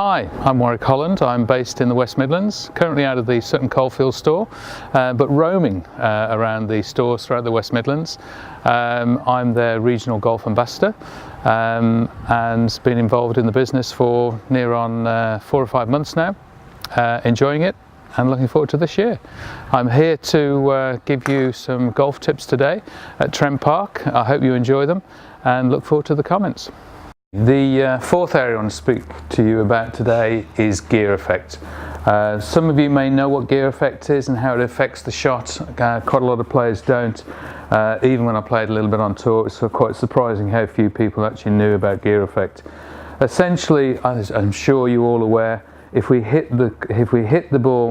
Hi, I'm Warwick Holland. I'm based in the West Midlands, currently out of the Sutton Coldfield store, but roaming around the stores throughout the West Midlands. I'm their regional golf ambassador and been involved in the business for near on 4 or 5 months now, enjoying it and looking forward to this year. I'm here to give you some golf tips today at Trent Park. I hope you enjoy them and look forward to the comments. The fourth area I want to speak to you about today is gear effect. Some of you may know what gear effect is and how it affects the shot. Quite a lot of players don't. Even when I played a little bit on tour, it's quite surprising how few people actually knew about gear effect. Essentially, as I'm sure you're all aware, if we hit the ball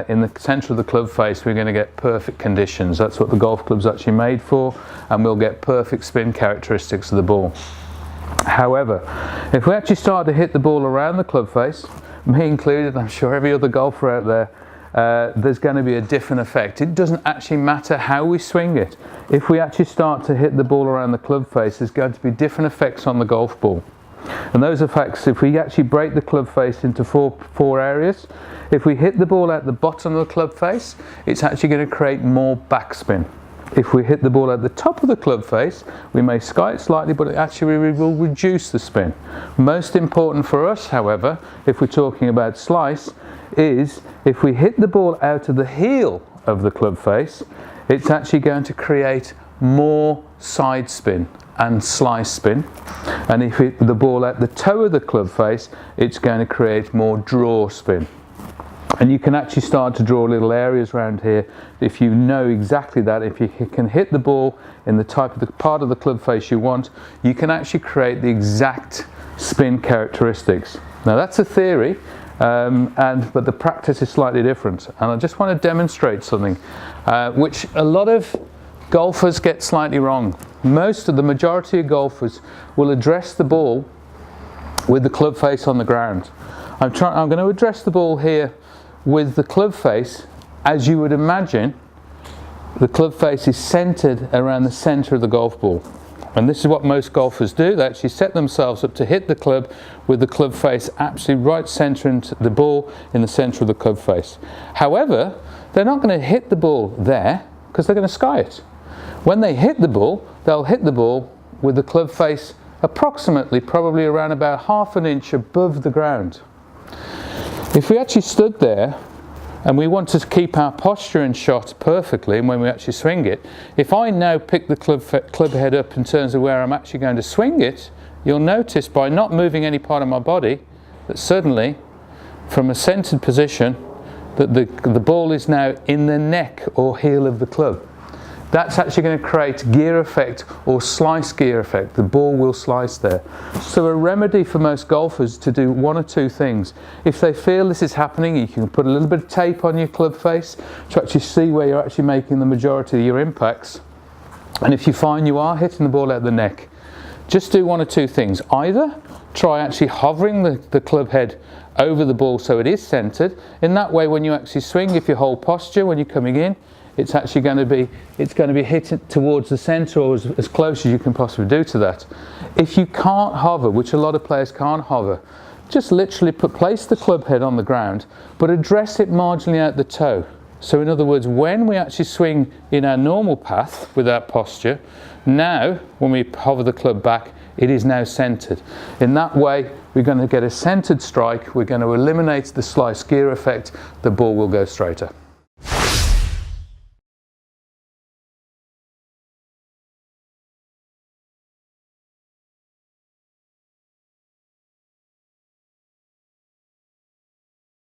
in the centre of the club face, we're going to get perfect conditions. That's what the golf club's actually made for, and we'll get perfect spin characteristics of the ball. However, if we actually start to hit the ball around the club face, me included, I'm sure every other golfer out there, there's going to be a different effect. It doesn't actually matter how we swing it. If we actually start to hit the ball around the club face, there's going to be different effects on the golf ball. And those effects, if we actually break the club face into four areas, if we hit the ball at the bottom of the club face, it's actually going to create more backspin. If we hit the ball at the top of the club face, we may sky it slightly, but actually we will reduce the spin. Most important for us, however, if we're talking about slice, is if we hit the ball out of the heel of the club face, it's actually going to create more side spin and slice spin. And if we hit the ball at the toe of the club face, it's going to create more draw spin. And you can actually start to draw little areas around here if you know exactly that. If you can hit the ball in the part of the club face you want, you can actually create the exact spin characteristics. Now that's a theory, but the practice is slightly different. And I just want to demonstrate something which a lot of golfers get slightly wrong. The majority of golfers will address the ball with the club face on the ground. I'm going to address the ball here with the club face, as you would imagine, the club face is centered around the center of the golf ball. And this is what most golfers do. They actually set themselves up to hit the club with the club face absolutely right centering the ball in the center of the club face. However, they're not going to hit the ball there because they're going to sky it. When they hit the ball, they'll hit the ball with the club face approximately, probably around about ½ an inch above the ground. If we actually stood there and we want to keep our posture and shot perfectly, and when we actually swing it, if I now pick the club head up in terms of where I'm actually going to swing it, you'll notice by not moving any part of my body that suddenly, from a centered position, that the ball is now in the neck or heel of the club. That's actually going to create gear effect or slice gear effect. The ball will slice there. So a remedy for most golfers to do one or two things. If they feel this is happening, you can put a little bit of tape on your club face to actually see where you're actually making the majority of your impacts. And if you find you are hitting the ball out of the neck, just do one or two things. Either try actually hovering the club head over the ball so it is centered. In that way, when you actually swing, if you hold posture when you're coming in, it's actually going to be hit towards the center or as close as you can possibly do to that. If you can't hover, which a lot of players can't hover, just literally place the club head on the ground, but address it marginally out the toe. So in other words, when we actually swing in our normal path with our posture, now when we hover the club back, it is now centered. In that way, we're going to get a centered strike. We're going to eliminate the slice gear effect. The ball will go straighter.